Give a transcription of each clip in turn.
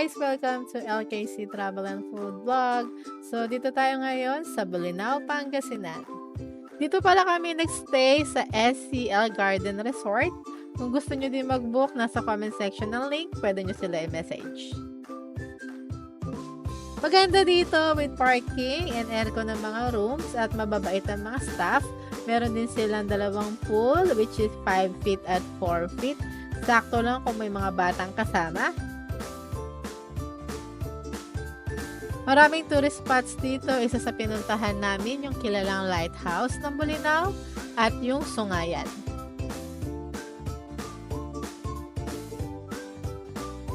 guys! Welcome to LKC Travel and Food Vlog. So, dito tayo ngayon sa Bolinao, Pangasinan. Dito pala kami nagstay sa SCL Garden Resort. Kung gusto nyo din mag-book, nasa comment section ng link, pwede nyo sila i-message. Maganda dito with parking and aircon ng mga rooms at mababait ang mga staff. Meron din silang dalawang pool which is 5 feet at 4 feet. Sakto lang kung may mga batang kasama. Maraming tourist spots dito. Isa sa pinuntahan namin yung kilalang lighthouse ng Bolinao at yung Sungayan.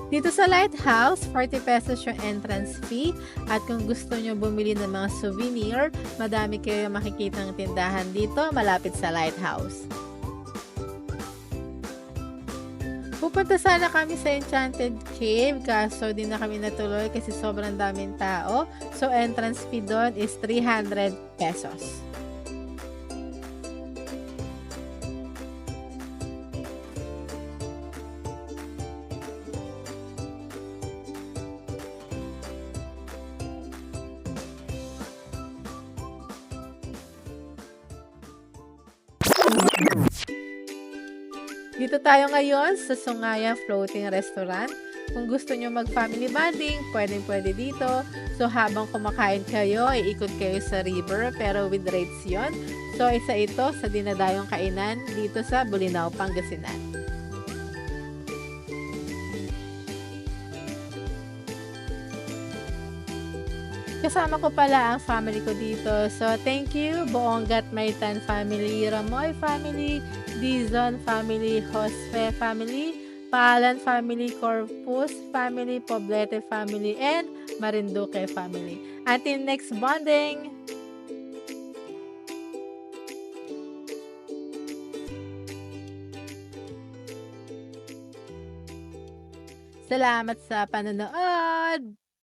Dito sa lighthouse, 40 pesos yung entrance fee at kung gusto nyo bumili ng mga souvenir, madami kayo makikitang tindahan dito malapit sa lighthouse. Pupunta sana kami sa Enchanted Cave kaso di na kami natuloy kasi sobrang daming tao. So entrance fee doon is 300 pesos. Dito tayo ngayon sa Sungayan Floating Restaurant. Kung gusto nyo mag-family bonding, pwede dito. So, habang kumakain kayo, iikot kayo sa river, pero with rates yon. So, isa ito sa dinadayong kainan dito sa Bolinao, Pangasinan. Kasama ko pala ang family ko dito. So, thank you, Boongat Maitan family, Ramoy family, Dizon family, Josfe family, Palan family, Corpus family, Poblete family, and Marinduque family. Until next bonding! Salamat sa panonood!